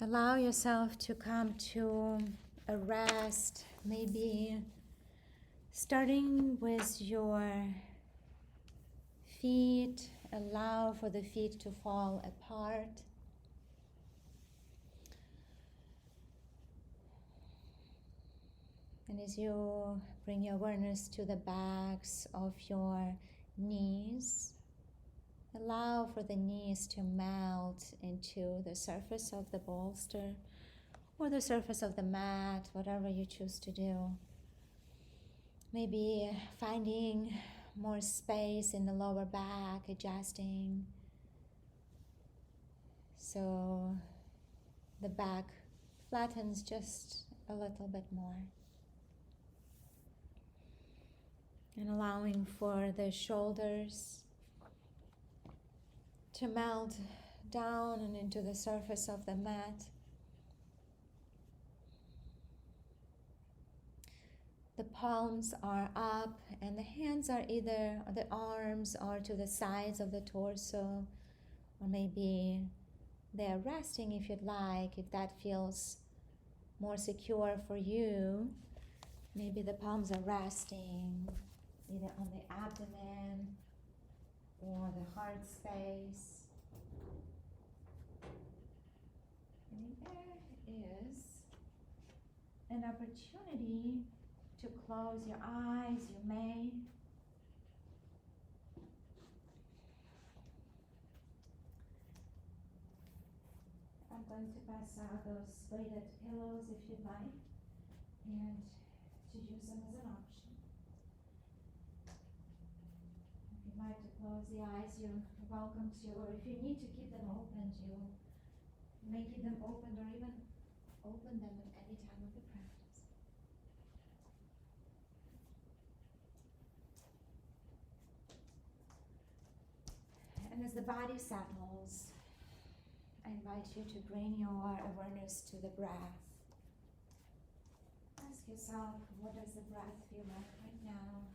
Allow yourself to come to a rest, maybe starting with your feet. Allow for the feet to fall apart. And as you bring your awareness to the backs of your knees, allow for the knees to melt into the surface of the bolster or the surface of the mat, whatever you choose to do. Maybe finding more space in the lower back, adjusting so the back flattens just a little bit more. And allowing for the shoulders to melt down and into the surface of the mat. The palms are up and the hands are either, the arms are to the sides of the torso, or maybe they're resting if you'd like, if that feels more secure for you. Maybe the palms are resting either on the abdomen or the heart space. And if there is an opportunity to close your eyes, you may. I'm going to pass out those weighted pillows if you'd like, and to use them as an option. If you'd like to close the eyes, you're welcome to, or if you need to keep them open, you may keep them open or even open them at any time of the practice. And as the body settles, I invite you to bring your awareness to the breath. Ask yourself, what does the breath feel like right now?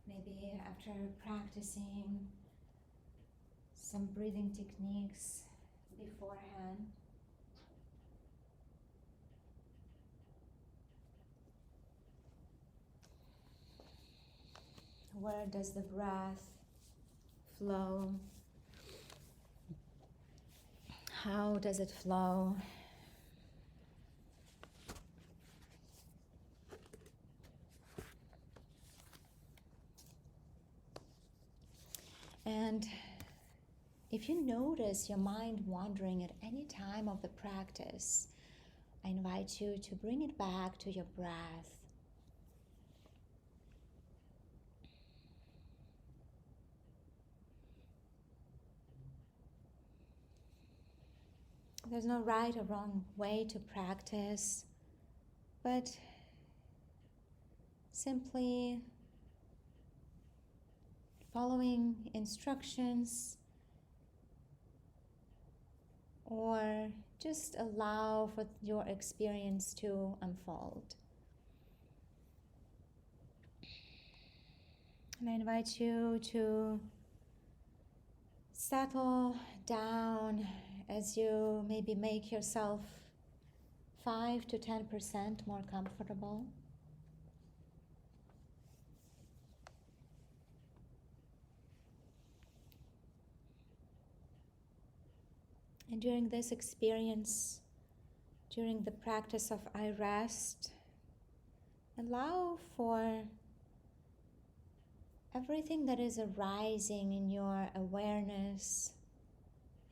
Maybe after practicing some breathing techniques beforehand. Where does the breath flow? How does it flow? And if you notice your mind wandering at any time of the practice, I invite you to bring it back to your breath. There's no right or wrong way to practice, but simply following instructions, or just allow for your experience to unfold. And I invite you to settle down as you maybe make yourself 5 to 10% more comfortable. And during this experience, during the practice of iRest, allow for everything that is arising in your awareness.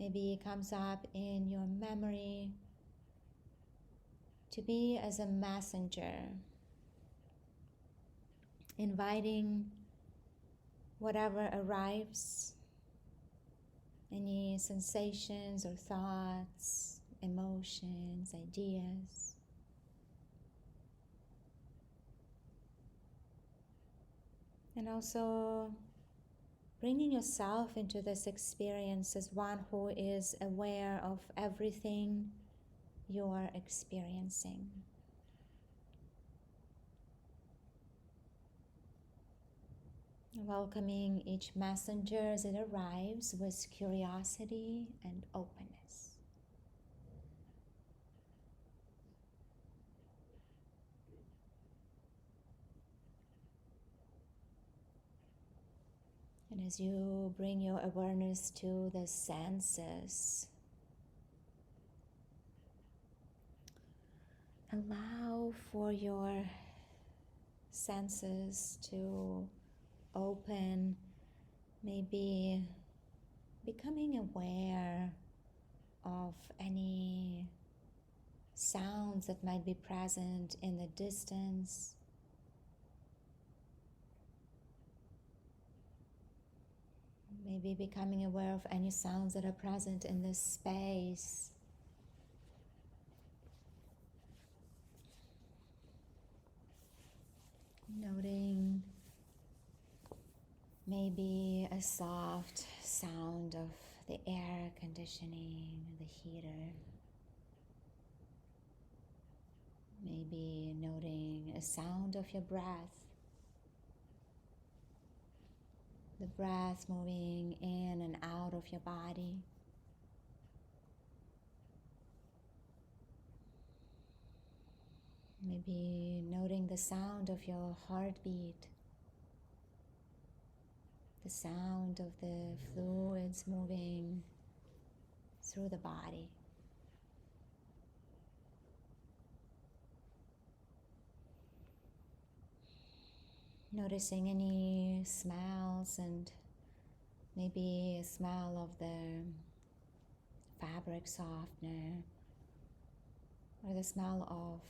Maybe it comes up in your memory, to be as a messenger, inviting whatever arrives, any sensations or thoughts, emotions, ideas. And also bringing yourself into this experience as one who is aware of everything you're experiencing. Welcoming each messenger as it arrives with curiosity and openness. And as you bring your awareness to the senses, allow for your senses to open, maybe becoming aware of any sounds that might be present in the distance. Maybe becoming aware of any sounds that are present in this space. Noting maybe a soft sound of the air conditioning, the heater. Maybe noting a sound of your breath. The breath moving in and out of your body. Maybe noting the sound of your heartbeat. The sound of the fluids moving through the body. Noticing any smells, and maybe a smell of the fabric softener or the smell of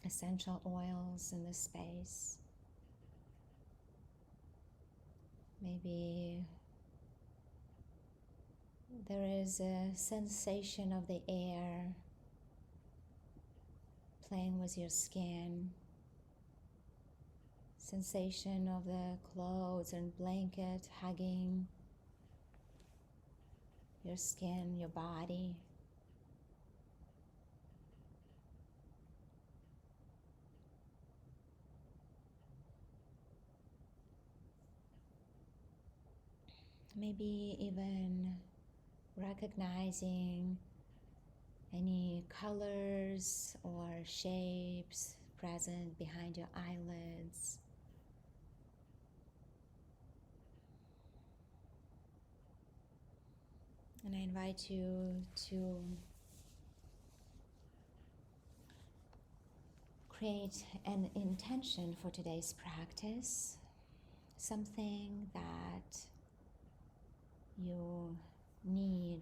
essential oils in the space. Maybe there is a sensation of the air playing with your skin, sensation of the clothes and blanket hugging your skin, your body. Maybe even recognizing any colors or shapes present behind your eyelids. And I invite you to create an intention for today's practice, something that you need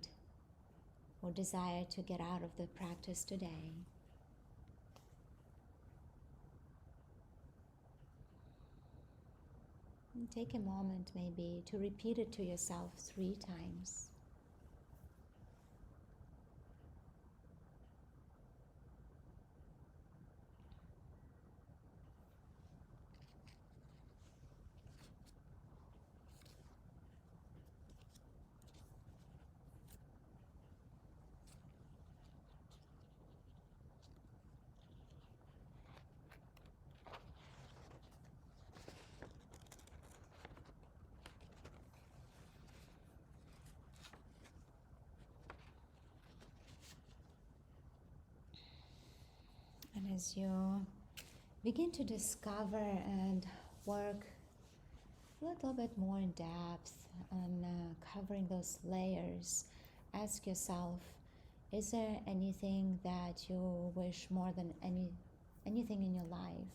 or desire to get out of the practice today. And take a moment maybe to repeat it to yourself 3 times. And as you begin to discover and work a little bit more in depth on covering those layers, ask yourself, is there anything that you wish more than anything in your life?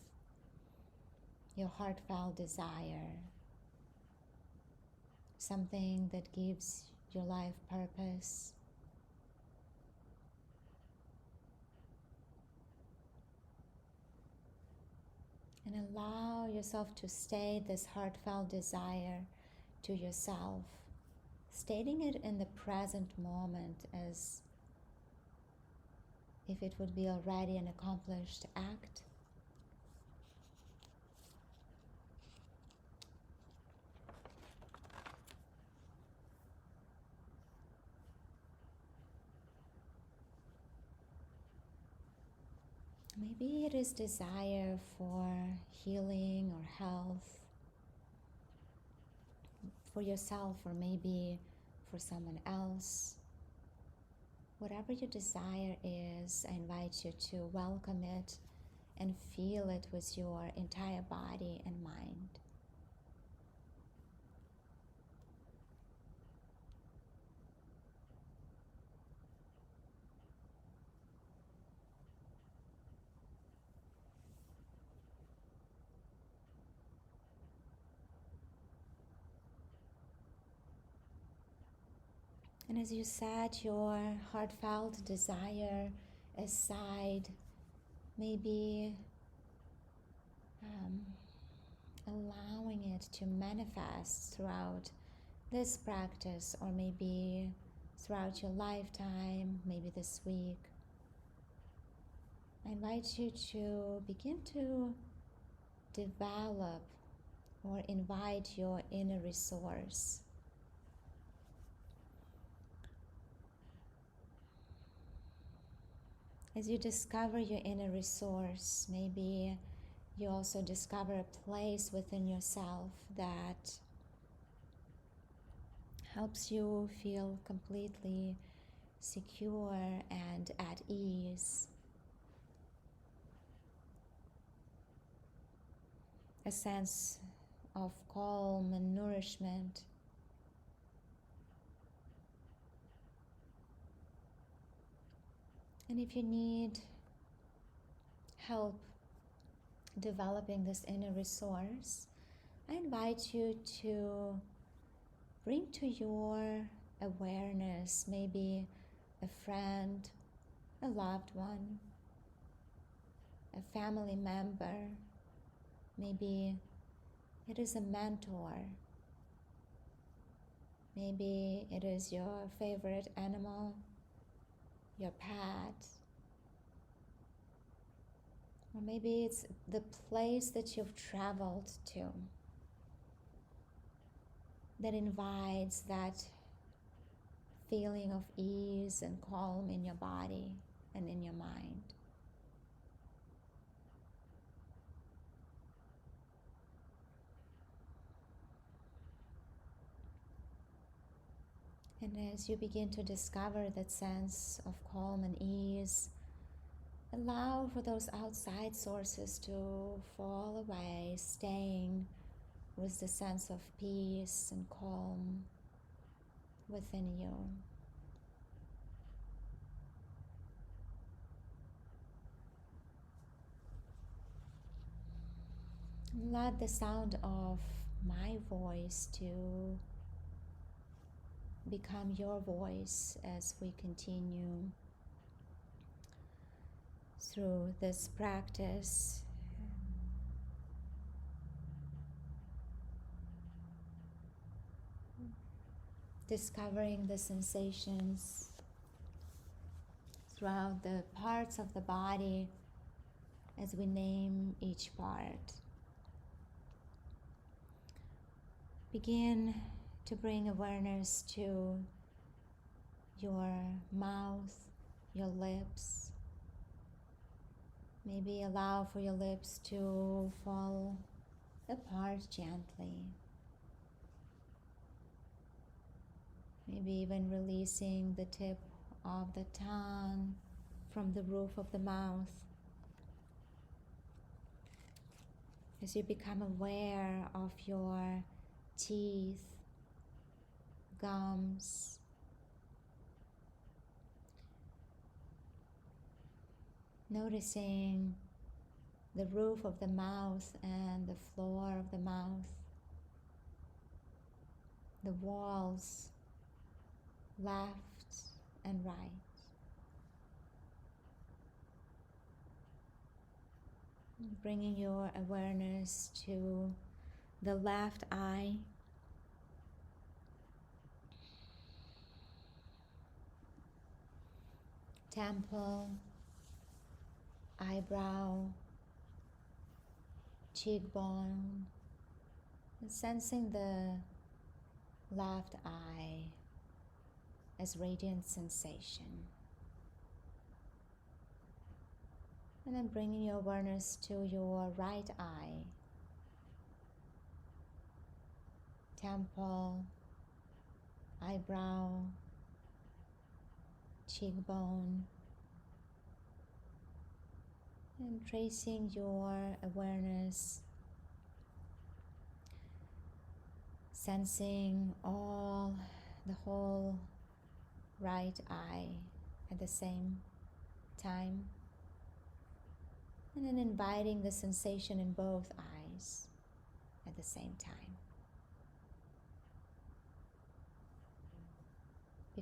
Your heartfelt desire, something that gives your life purpose. And allow yourself to state this heartfelt desire to yourself, stating it in the present moment as if it would be already an accomplished act. Maybe it is desire for healing or health for yourself, or maybe for someone else. Whatever your desire is, I invite you to welcome it and feel it with your entire body and mind. And as you set your heartfelt desire aside, maybe um, allowing it to manifest throughout this practice, or maybe throughout your lifetime, maybe this week, I invite you to begin to develop or invite your inner resource. As you discover your inner resource, maybe you also discover a place within yourself that helps you feel completely secure and at ease. A sense of calm and nourishment. And if you need help developing this inner resource, I invite you to bring to your awareness maybe a friend, a loved one, a family member, maybe it is a mentor, maybe it is your favorite animal, your pet, or maybe it's the place that you've traveled to that invites that feeling of ease and calm in your body and in your mind. And as you begin to discover that sense of calm and ease, allow for those outside sources to fall away, staying with the sense of peace and calm within you. Let the sound of my voice to become your voice as we continue through this practice. Discovering the sensations throughout the parts of the body as we name each part. Begin to bring awareness to your mouth, your lips. Maybe allow for your lips to fall apart gently. Maybe even releasing the tip of the tongue from the roof of the mouth. As you become aware of your teeth, gums, noticing the roof of the mouth and the floor of the mouth, the walls, left and right. Bringing your awareness to the left eye, temple, eyebrow, cheekbone, and sensing the left eye as radiant sensation. And then bringing your awareness to your right eye, temple, eyebrow, cheekbone, and tracing your awareness, sensing the whole right eye at the same time, and then inviting the sensation in both eyes at the same time.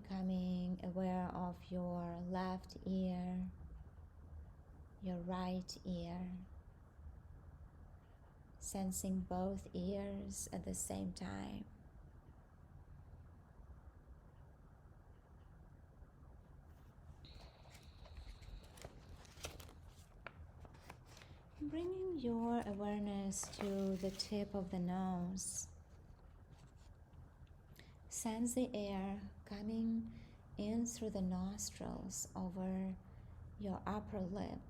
becoming aware of your left ear, your right ear, sensing both ears at the same time. Bringing your awareness to the tip of the nose. Sense the air coming in through the nostrils over your upper lip.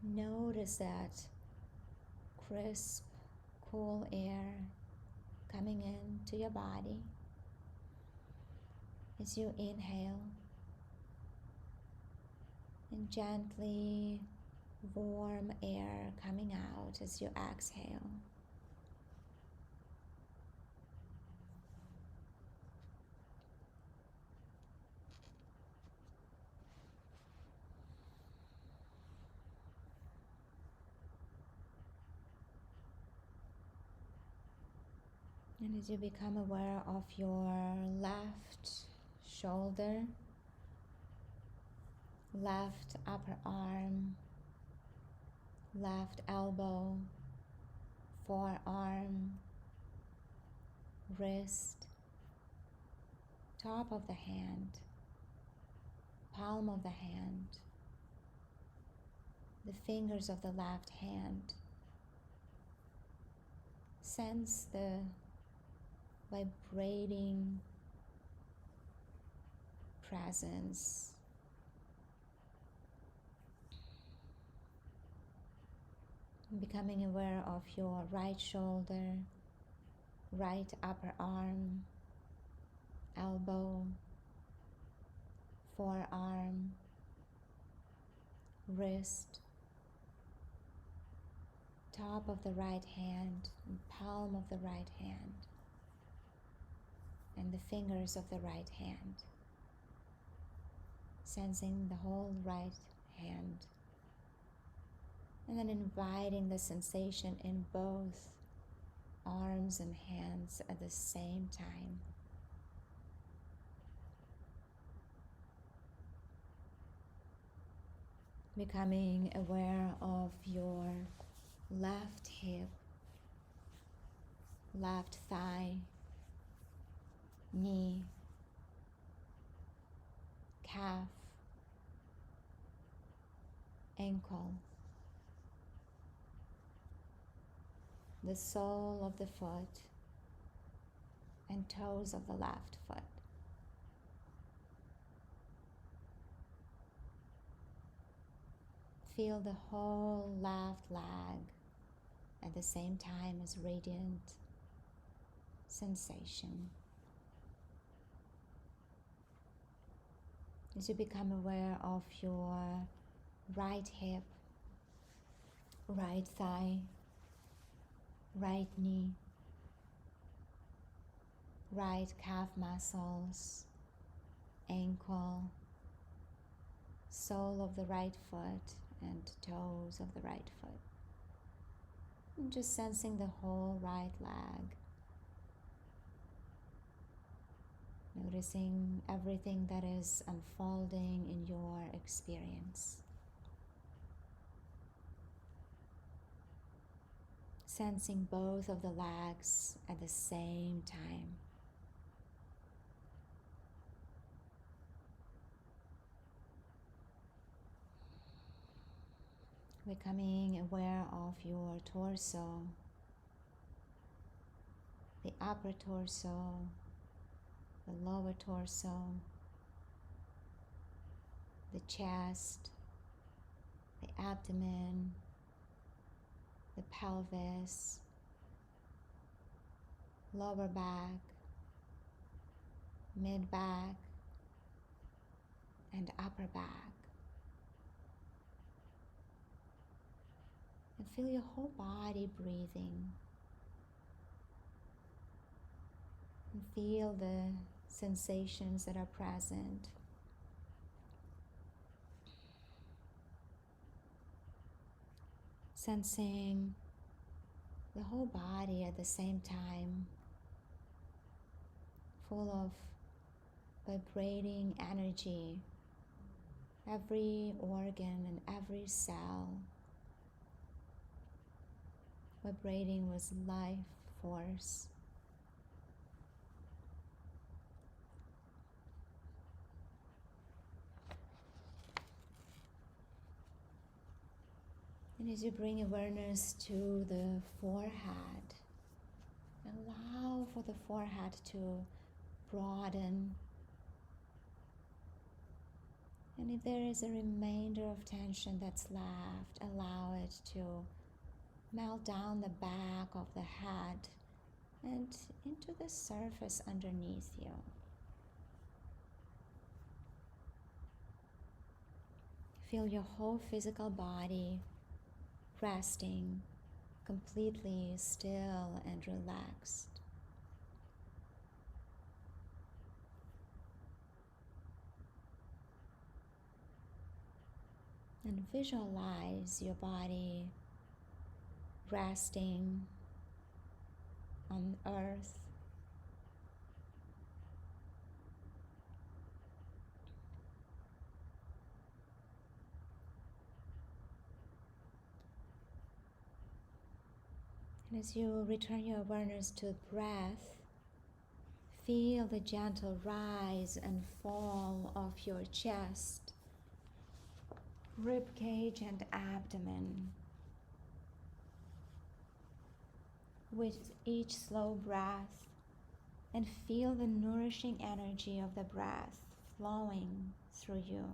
Notice that crisp, cool air coming into your body as you inhale, and gently warm air coming out as you exhale. And as you become aware of your left shoulder, left upper arm, left elbow, forearm, wrist, top of the hand, palm of the hand, the fingers of the left hand. Sense the vibrating presence. Becoming aware of your right shoulder, right upper arm, elbow, forearm, wrist, top of the right hand, and palm of the right hand, and the fingers of the right hand. Sensing the whole right hand. And then inviting the sensation in both arms and hands at the same time. Becoming aware of your left hip, left thigh, knee, calf, ankle, the sole of the foot, and toes of the left foot. Feel the whole left leg at the same time as radiant sensation. As you become aware of your right hip, right thigh, right knee, right calf muscles, ankle, sole of the right foot, and toes of the right foot. And just sensing the whole right leg. Noticing everything that is unfolding in your experience. Sensing both of the legs at the same time. Becoming aware of your torso, the upper torso, the lower torso, the chest, the abdomen, the pelvis, lower back, mid back, and upper back. And feel your whole body breathing. And feel the sensations that are present. Sensing the whole body at the same time, full of vibrating energy, every organ and every cell, vibrating with life force. And as you bring awareness to the forehead, allow for the forehead to broaden. And if there is a remainder of tension that's left, allow it to melt down the back of the head and into the surface underneath you. Feel your whole physical body resting completely still and relaxed. And visualize your body resting on earth. And as you return your awareness to breath, feel the gentle rise and fall of your chest, rib cage and abdomen. With each slow breath, and feel the nourishing energy of the breath flowing through you.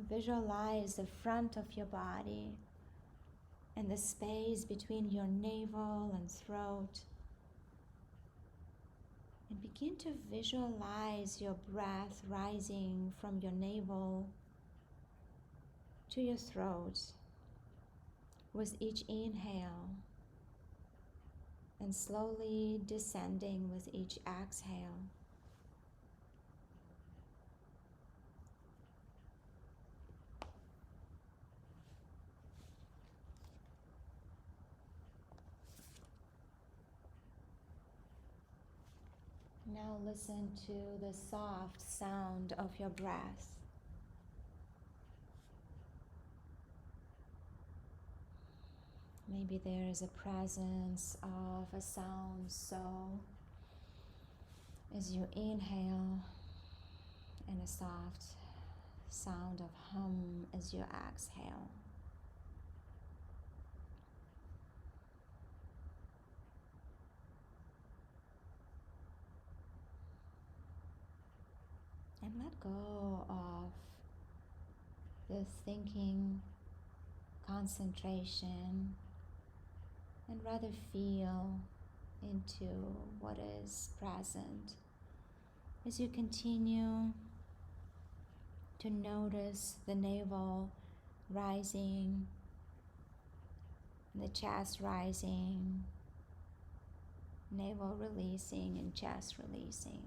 Visualize the front of your body and the space between your navel and throat. And begin to visualize your breath rising from your navel to your throat with each inhale and slowly descending with each exhale. Now listen to the soft sound of your breath. Maybe there is a presence of a sound so as you inhale, and a soft sound of hum as you exhale. And let go of the thinking, concentration, and rather feel into what is present as you continue to notice the navel rising, and the chest rising, navel releasing and chest releasing.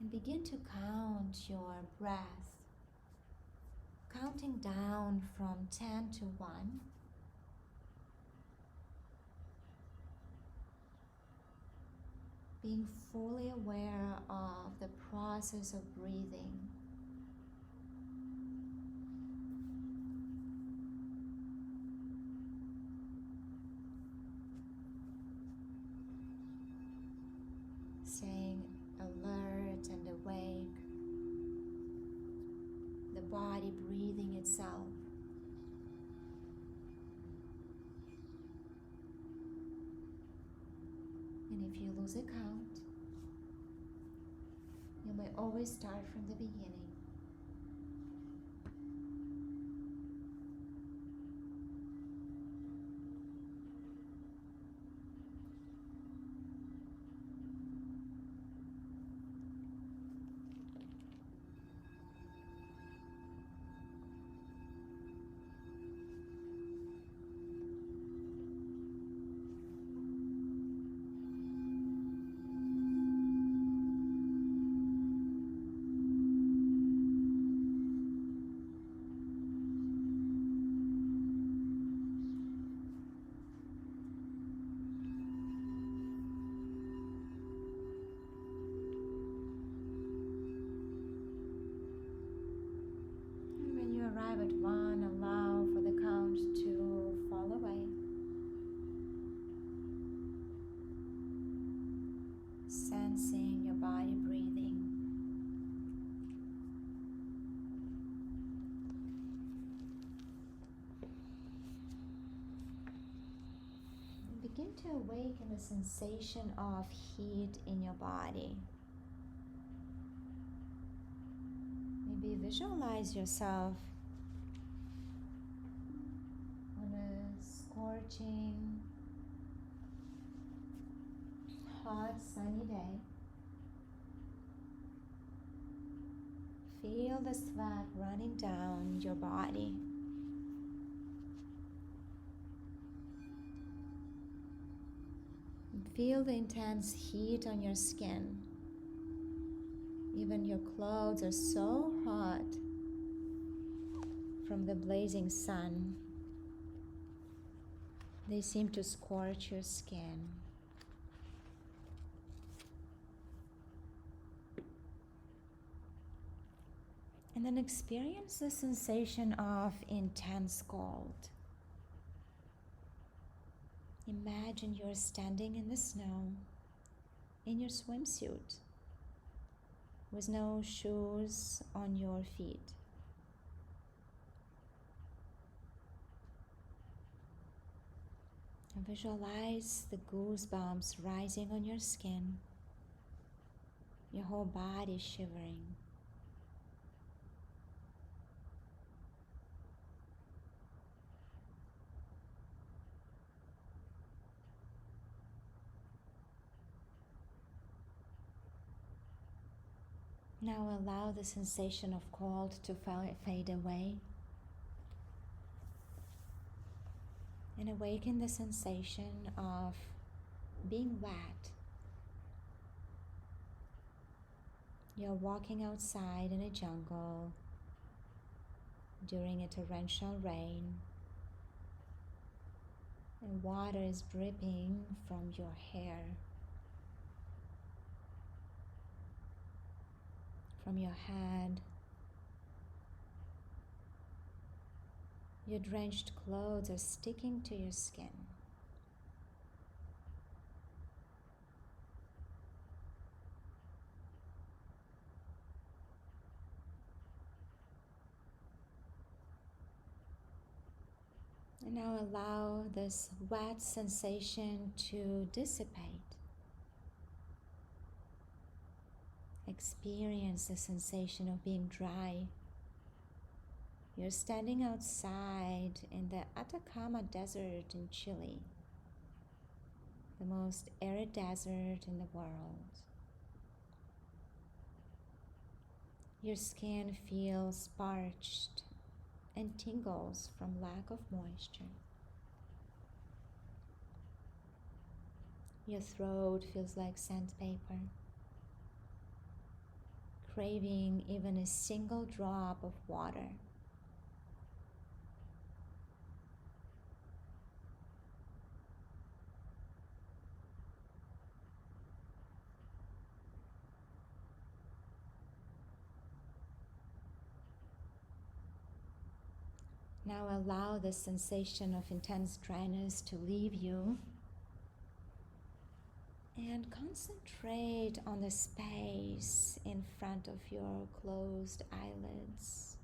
And begin to count your breath, counting down from 10 to 1. Being fully aware of the process of breathing. Staying alert and awake. The body breathing itself. And if you lose a count, you may always start from the beginning. begin to awaken the sensation of heat in your body. Maybe visualize yourself on a scorching, hot, sunny day. Feel the sweat running down your body. Feel the intense heat on your skin. Even your clothes are so hot from the blazing sun. They seem to scorch your skin. And then experience the sensation of intense cold. Imagine you're standing in the snow in your swimsuit with no shoes on your feet. And visualize the goosebumps rising on your skin, your whole body shivering. Now allow the sensation of cold to fade away and awaken the sensation of being wet. You're walking outside in a jungle during a torrential rain, and water is dripping from your hair, from your head. Your drenched clothes are sticking to your skin. And now allow this wet sensation to dissipate. Experience the sensation of being dry. You're standing outside in the Atacama Desert in Chile, the most arid desert in the world. Your skin feels parched and tingles from lack of moisture. Your throat feels like sandpaper, craving even a single drop of water. Now allow the sensation of intense dryness to leave you and concentrate on the space in front of your closed eyelids.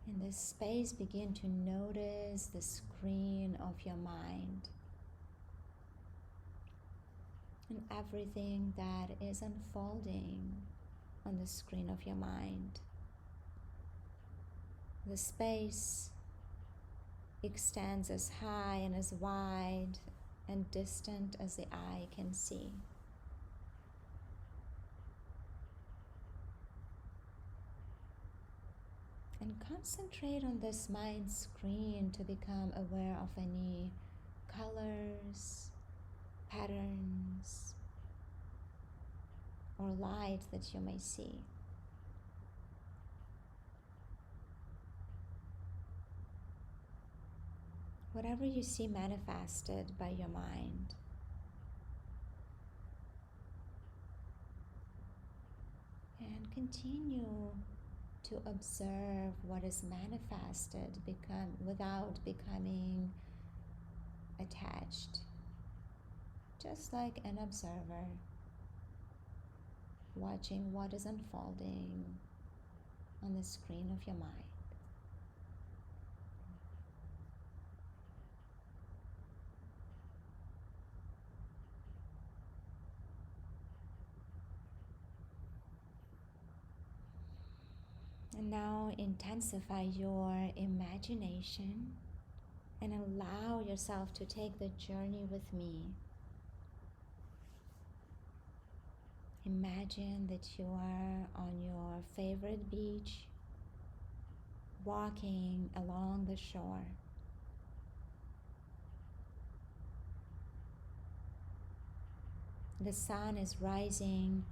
In this space, begin to notice the screen of your mind and everything that is unfolding on the screen of your mind. The space extends as high and as wide and distant as the eye can see. And concentrate on this mind screen to become aware of any colors, patterns, or light that you may see. Whatever you see manifested by your mind. And continue to observe what is manifested without becoming attached. Just like an observer watching what is unfolding on the screen of your mind. And now intensify your imagination and allow yourself to take the journey with me. Imagine that you are on your favorite beach, walking along the shore. The sun is rising,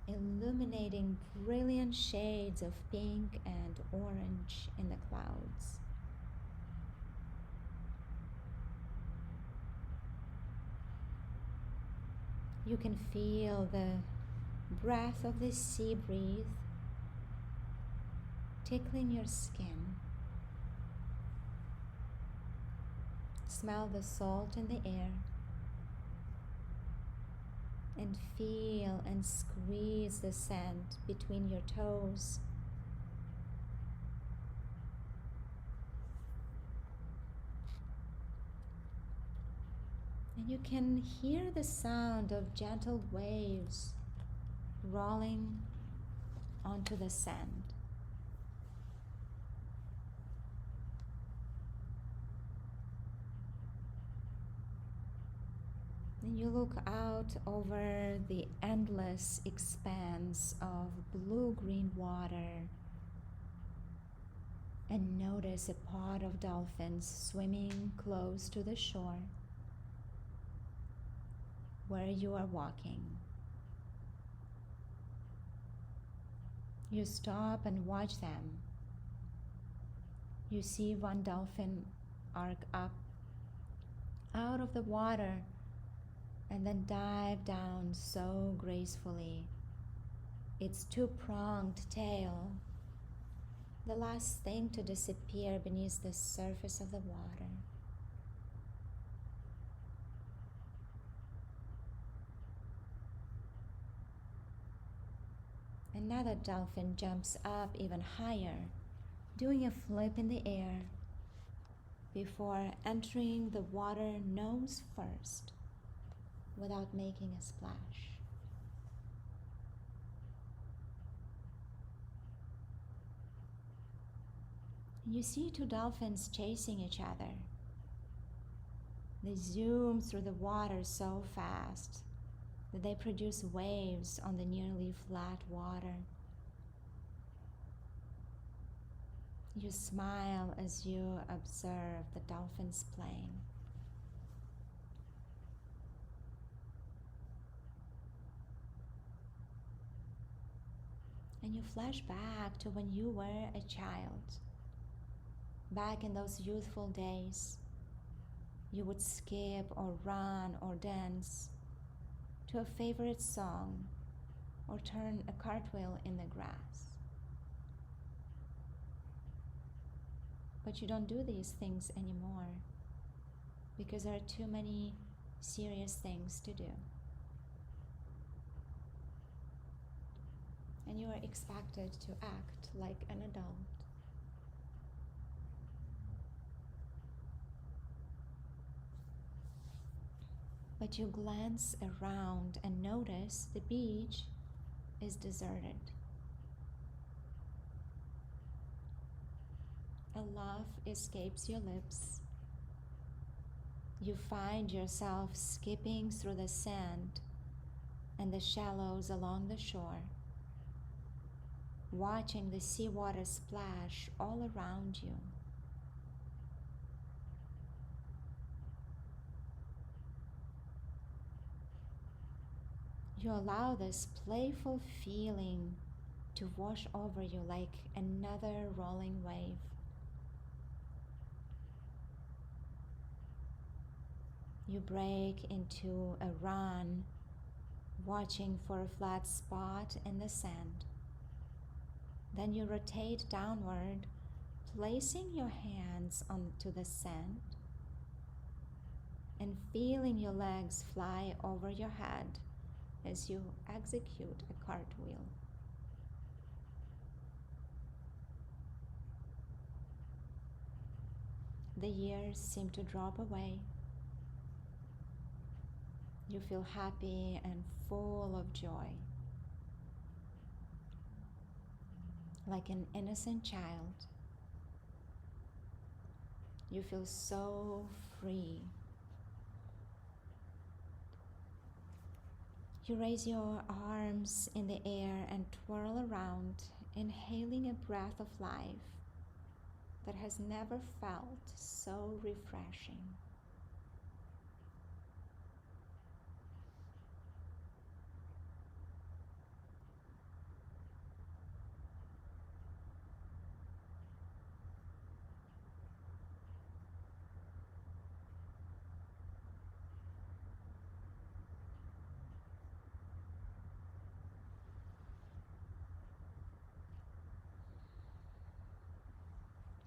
illuminating brilliant shades of pink and orange in the clouds. You can feel the breath of the sea breeze tickling your skin. Smell the salt in the air and feel and squeeze the sand between your toes. And you can hear the sound of gentle waves rolling onto the sand. And you look out over the endless expanse of blue-green water and notice a pod of dolphins swimming close to the shore where you are walking. You stop and watch them. You see one dolphin arc up out of the water and then dive down so gracefully. Its two-pronged tail, the last thing to disappear beneath the surface of the water. Another dolphin jumps up even higher, doing a flip in the air before entering the water nose first without making a splash. You see two dolphins chasing each other. They zoom through the water so fast that they produce waves on the nearly flat water. You smile as you observe the dolphins playing. And you flash back to when you were a child. Back in those youthful days, you would skip or run or dance to a favorite song or turn a cartwheel in the grass. But you don't do these things anymore because there are too many serious things to do. And you are expected to act like an adult. But you glance around and notice the beach is deserted. A laugh escapes your lips. You find yourself skipping through the sand and the shallows along the shore, watching the seawater splash all around you. You allow this playful feeling to wash over you like another rolling wave. You break into a run, watching for a flat spot in the sand. Then you rotate downward, placing your hands onto the sand and feeling your legs fly over your head as you execute a cartwheel. The years seem to drop away. You feel happy and full of joy. like an innocent child. You feel so free. You raise your arms in the air and twirl around, inhaling a breath of life that has never felt so refreshing.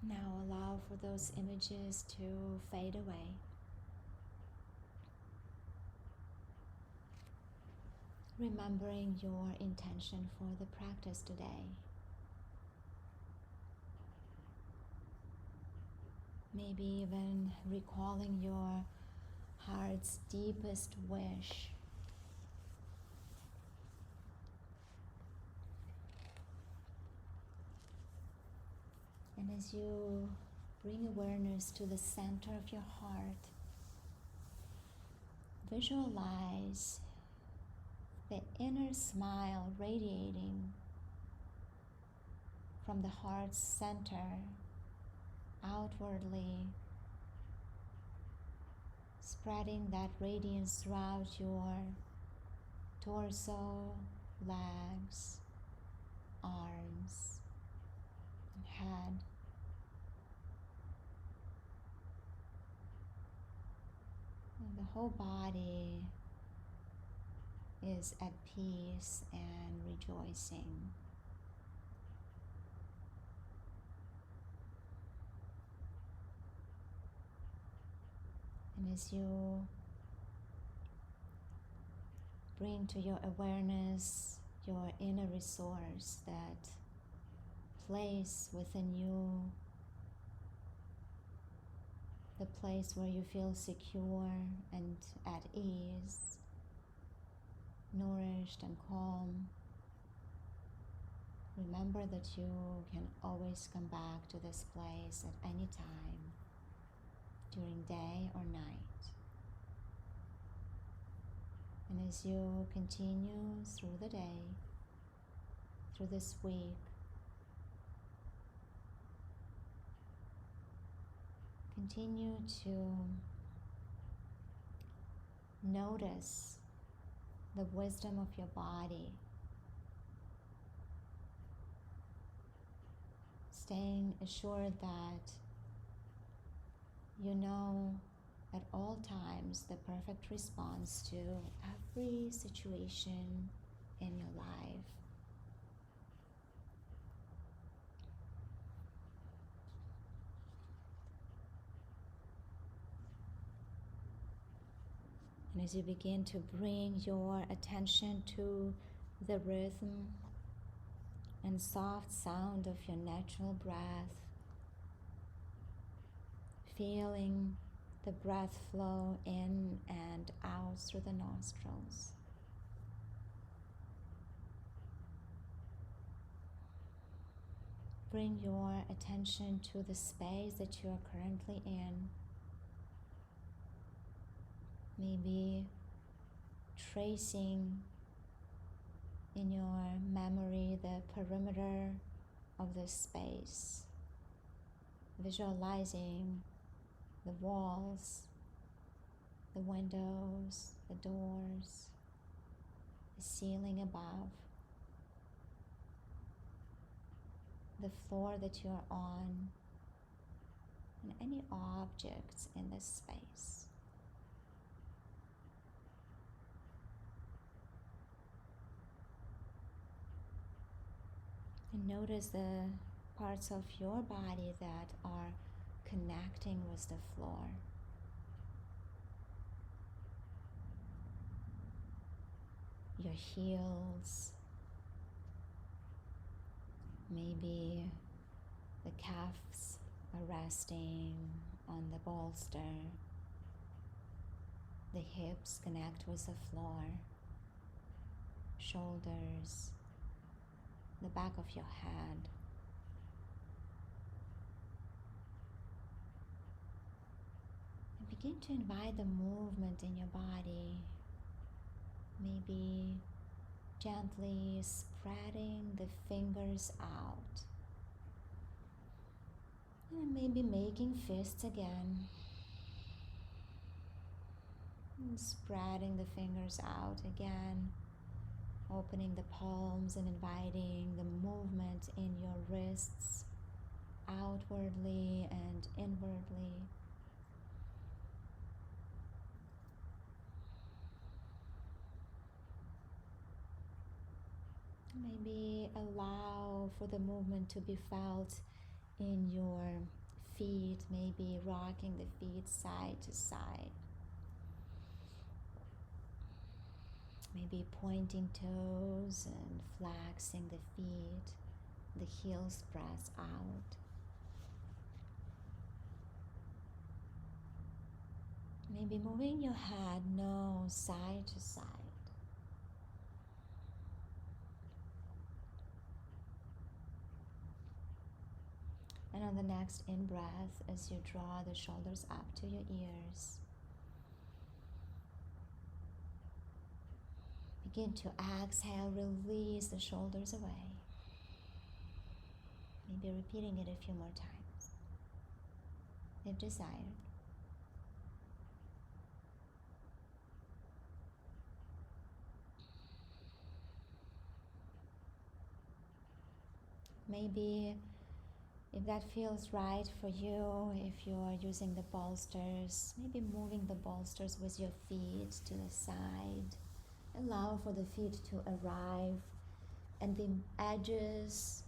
Now allow for those images to fade away. Remembering your intention for the practice today. Maybe even recalling your heart's deepest wish. And as you bring awareness to the center of your heart, visualize the inner smile radiating from the heart's center outwardly, spreading that radiance throughout your torso, legs, arms, and head. And the whole body is at peace and rejoicing. And as you bring to your awareness your inner resource, that place within you, the place where you feel secure and at ease, nourished and calm. Remember that you can always come back to this place at any time, during day or night. And as you continue through the day, through this week, continue to notice the wisdom of your body, staying assured that you know at all times the perfect response to every situation in your life. And as you begin to bring your attention to the rhythm and soft sound of your natural breath, feeling the breath flow in and out through the nostrils. Bring your attention to the space that you are currently in. Maybe tracing in your memory the perimeter of this space, visualizing the walls, the windows, the doors, the ceiling above, the floor that you're on, and any objects in this space. And notice the parts of your body that are connecting with the floor. Your heels, maybe the calves are resting on the bolster. The hips connect with the floor. Shoulders, the back of your head, Begin to invite the movement in your body, maybe gently spreading the fingers out, and maybe making fists again, and spreading the fingers out again, opening the palms and inviting the movement in your wrists outwardly and inwardly. Maybe allow for the movement to be felt in your feet, maybe rocking the feet side to side. Maybe pointing toes and flexing the feet, the heels press out. Maybe moving your head, nose side to side. And on the next in-breath, as you draw the shoulders up to your ears, begin to exhale, release the shoulders away. Maybe repeating it a few more times, if desired. Maybe if that feels right for you, if you're using the bolsters, maybe moving the bolsters with your feet to the side. Allow for the feet to arrive and the edges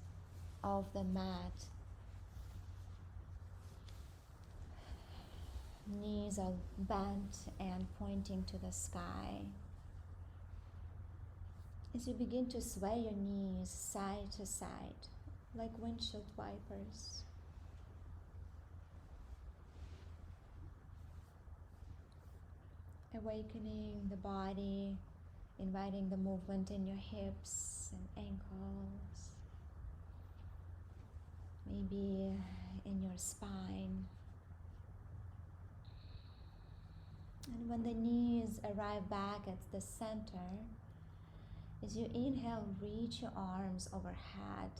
of the mat. Knees are bent and pointing to the sky. As you begin to sway your knees side to side, like windshield wipers. Awakening the body, inviting the movement in your hips and ankles, maybe in your spine. And when the knees arrive back at the center, as you inhale, reach your arms overhead,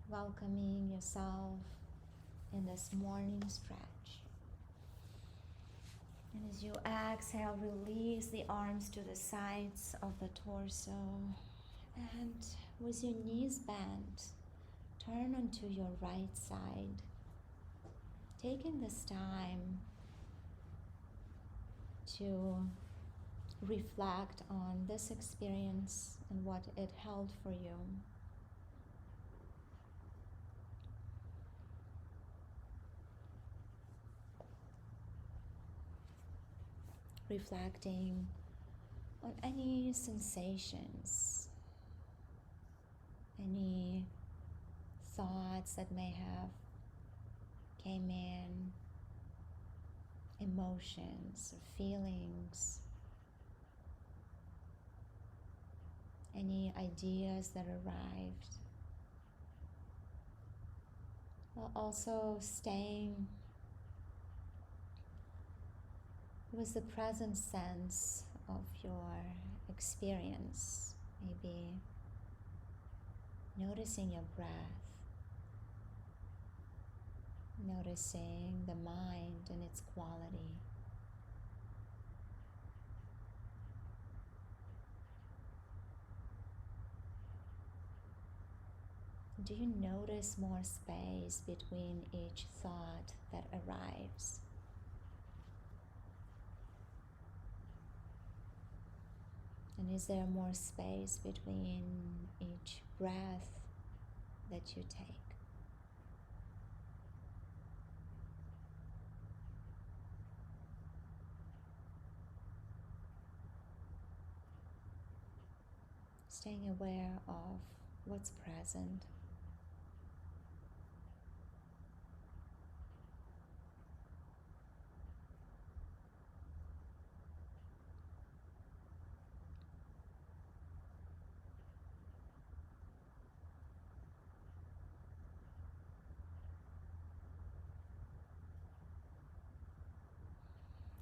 welcoming yourself in this morning stretch. And as you exhale, release the arms to the sides of the torso. And with your knees bent, turn onto your right side, taking this time to reflect on this experience and what it held for you. Reflecting on any sensations, any thoughts that may have came in, emotions or feelings, any ideas that arrived, while also staying with the present sense of your experience, maybe noticing your breath, noticing the mind and its quality. Do you notice more space between each thought that arrives? And is there more space between each breath that you take? Staying aware of what's present.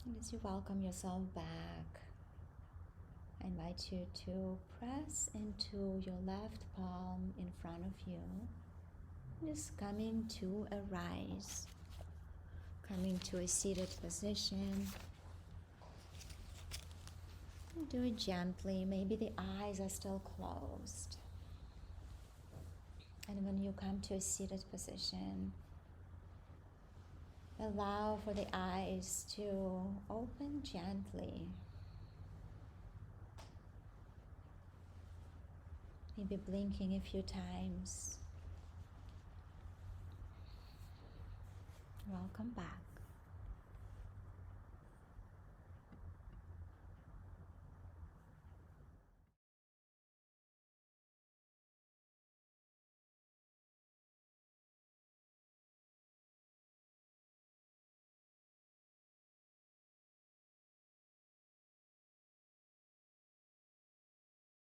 And as you welcome yourself back, I invite you to press into your left palm in front of you. Just coming to a rise, coming to a seated position. Do it gently. Maybe the eyes are still closed. And when you come to a seated position, allow for the eyes to open gently. Maybe blinking a few times. Welcome back.